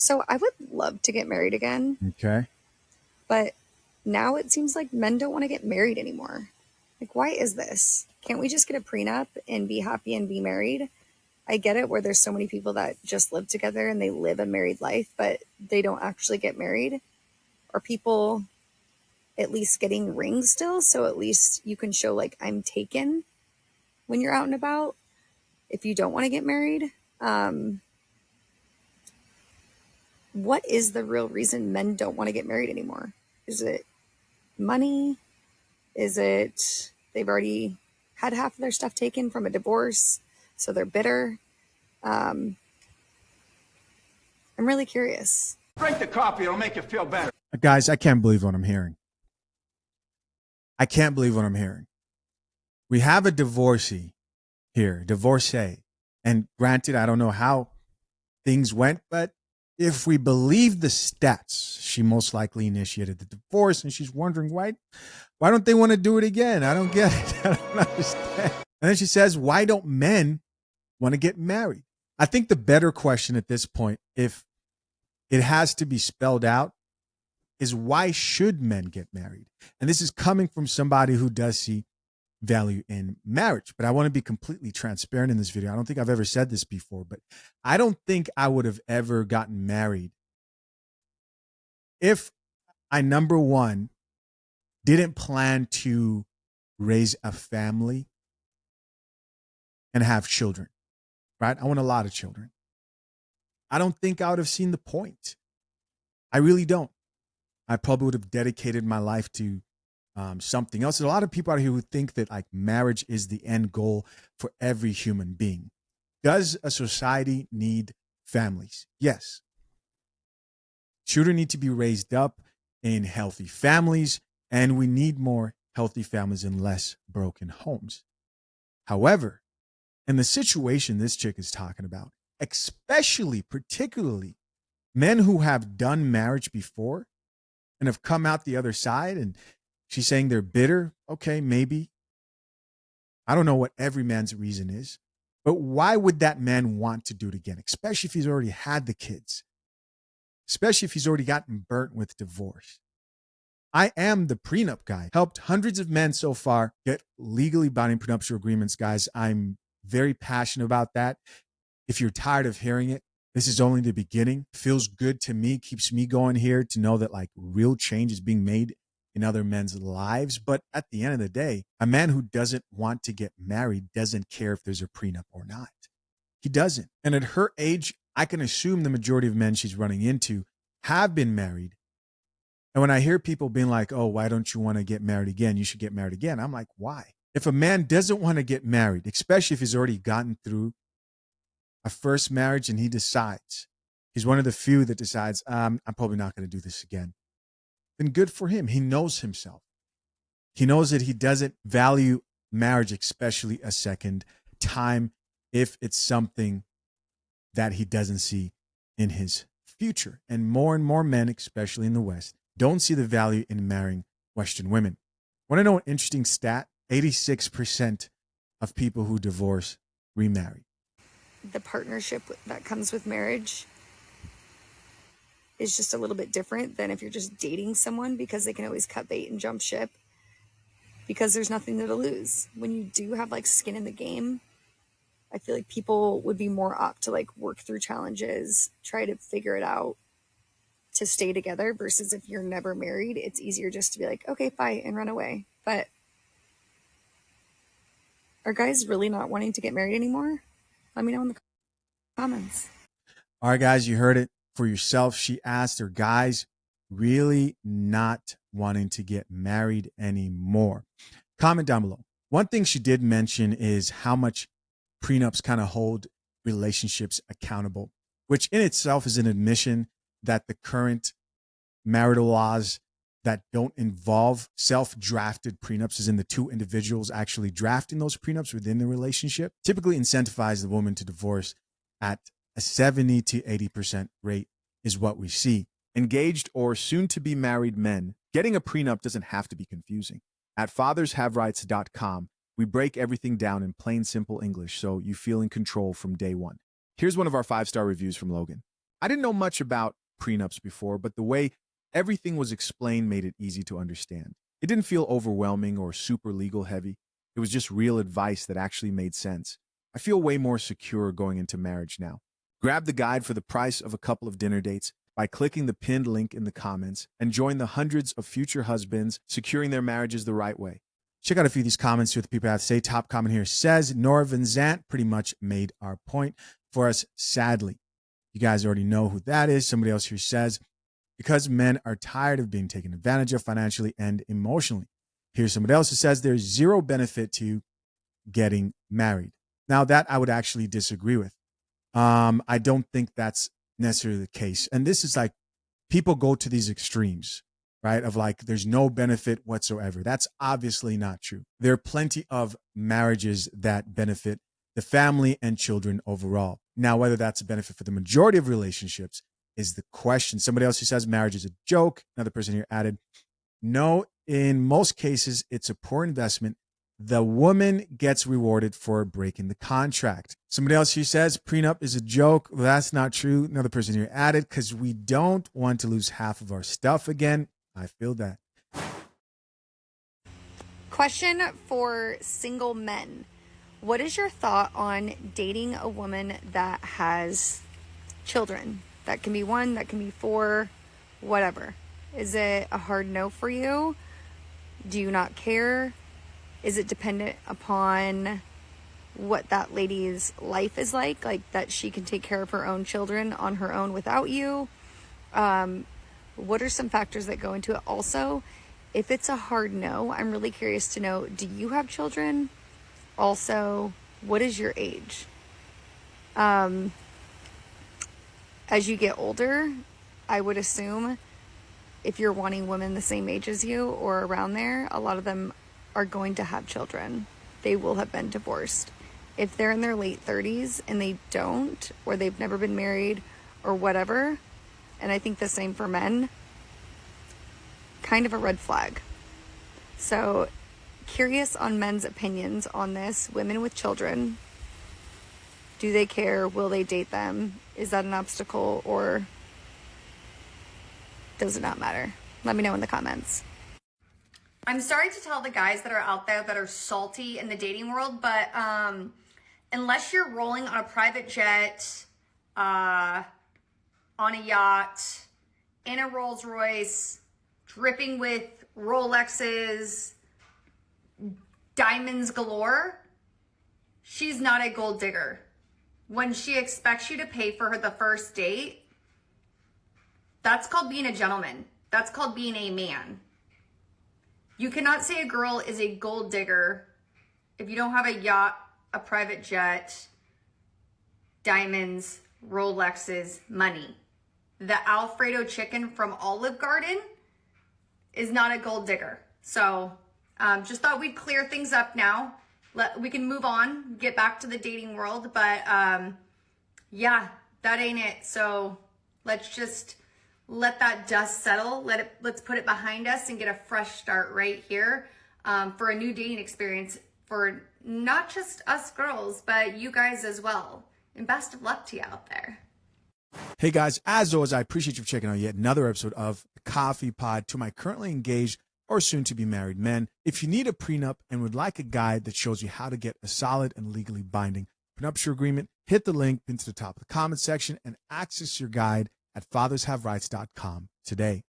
So I would love to get married again, Okay. but now it seems like men don't want to get married anymore. Like, why is this? Can't we just get a prenup and be happy and be married? I get it where there's so many people that just live together and they live a married life, but they don't actually get married. Are people at least getting rings still? So at least you can show, like, I'm taken when you're out and about if you don't want to get married. Um, what is the real reason men don't want to get married anymore? Is it money? Is it they've already had half of their stuff taken from a divorce, so they're bitter? Um, I'm really curious. Drink the coffee, it'll make you feel better. Guys, I can't believe what I'm hearing. I can't believe what I'm hearing. We have a divorcee here, divorcee. And granted, I don't know how things went, but if we believe the stats, she most likely initiated the divorce, and she's wondering why don't they want to do it again? I don't get it. I don't understand. And then she says, why don't men want to get married? I think the better question at this point, if it has to be spelled out, is why should men get married? And this is coming from somebody who does see value in marriage. But I want to be completely transparent in this video. I don't think I've ever said this before, but I don't think I would have ever gotten married if I, number one, didn't plan to raise a family and have children, right? I want a lot of children. I don't think I would have seen the point. I really don't. I probably would have dedicated my life to something else. There's a lot of people out here who think that like marriage is the end goal for every human being. Does a society need families? Yes. Children need to be raised up in healthy families, and we need more healthy families and less broken homes. However, in the situation this chick is talking about, especially, particularly men who have done marriage before and have come out the other side, and she's saying they're bitter. Okay, maybe. I don't know what every man's reason is, but why would that man want to do it again, especially if he's already had the kids, especially if he's already gotten burnt with divorce? I am the prenup guy. Helped hundreds of men so far get legally binding prenuptial agreements, guys. I'm very passionate about that. If you're tired of hearing it, this is only the beginning. Feels good to me, keeps me going here to know that like real change is being made in other men's lives. But at the end of the day, a man who doesn't want to get married doesn't care if there's a prenup or not. He doesn't. And at her age, I can assume the majority of men she's running into have been married. And when I hear people being like, oh, why don't you want to get married again? You should get married again. I'm like, why? If a man doesn't want to get married, especially if he's already gotten through a first marriage and he decides, he's one of the few that decides, I'm probably not going to do this again, then good for him. He knows himself. He knows that he doesn't value marriage, especially a second time, if it's something that he doesn't see in his future. And more men, especially in the West, don't see the value in marrying Western women. Want to know an interesting stat? 86% of people who divorce remarry. The partnership that comes with marriage is just a little bit different than if you're just dating someone, because they can always cut bait and jump ship because there's nothing to lose. When you do have like skin in the game, I feel like people would be more apt to like work through challenges, try to figure it out to stay together, versus if you're never married, it's easier just to be like, okay, fight and run away. But are guys really not wanting to get married anymore? Let me know in the comments. All right, guys, you heard it for yourself. She asked, are guys really not wanting to get married anymore? Comment down below. One thing she did mention is how much prenups kind of hold relationships accountable, which in itself is an admission that the current marital laws that don't involve self-drafted prenups, as in the two individuals actually drafting those prenups within the relationship, typically incentivize the woman to divorce at a 70 to 80% rate is what we see. Engaged or soon-to-be married men, getting a prenup doesn't have to be confusing. At fathershaverights.com, we break everything down in plain, simple English so you feel in control from day one. Here's one of our 5-star reviews from Logan. I didn't know much about prenups before, but the way everything was explained made it easy to understand. It didn't feel overwhelming or super legal heavy. It was just real advice that actually made sense. I feel way more secure going into marriage now. Grab the guide for the price of a couple of dinner dates by clicking the pinned link in the comments and join the hundreds of future husbands securing their marriages the right way. Check out a few of these comments, see what the people have to say. Top comment here says, Nora Van Zant pretty much made our point for us, sadly. You guys already know who that is. Somebody else here says, because men are tired of being taken advantage of financially and emotionally. Here's somebody else who says there's zero benefit to getting married. Now, that I would actually disagree with. I don't think that's necessarily the case. And this is like, people go to these extremes, right? Of like, there's no benefit whatsoever. That's obviously not true. There are plenty of marriages that benefit the family and children overall. Now, whether that's a benefit for the majority of relationships is the question. Somebody else who says marriage is a joke. Another person here added, no, in most cases, it's a poor investment. The woman gets rewarded for breaking the contract. Somebody else here says prenup is a joke. Well, that's not true. Another person here added, because we don't want to lose half of our stuff again. I feel that. Question for single men. What is your thought on dating a woman that has children? That can be 1, that can be 4, whatever. Is it a hard no for you? Do you not care? Is it dependent upon what that lady's life is like that she can take care of her own children on her own without you? What are some factors that go into it? Also, if it's a hard no, I'm really curious to know, do you have children? Also, what is your age? As you get older, I would assume if you're wanting women the same age as you or around there, a lot of them are going to have children. They will have been divorced. If they're in their late 30s and they don't, or they've never been married or whatever, and I think the same for men, kind of a red flag. So, curious on men's opinions on this. Women with children, do they care? Will they date them? Is that an obstacle, or does it not matter? Let me know in the comments. I'm sorry to tell the guys that are out there that are salty in the dating world, but unless you're rolling on a private jet, on a yacht, in a Rolls Royce, dripping with Rolexes, diamonds galore, she's not a gold digger. When she expects you to pay for her the first date, that's called being a gentleman. That's called being a man. You cannot say a girl is a gold digger if you don't have a yacht, a private jet, diamonds, Rolexes, money. The Alfredo chicken from Olive Garden is not a gold digger. So just thought we'd clear things up now. We can move on, get back to the dating world, but yeah, that ain't it. So let's just let that dust settle. Let's put it behind us and get a fresh start right here for a new dating experience for not just us girls, but you guys as well. And best of luck to you out there. Hey guys, as always, I appreciate you for checking out yet another episode of the Coffee Pod. To my currently engaged or soon to be married men, if you need a prenup and would like a guide that shows you how to get a solid and legally binding prenuptial agreement, hit the link pinned to the top of the comment section and access your guide at fathershaverights.com today.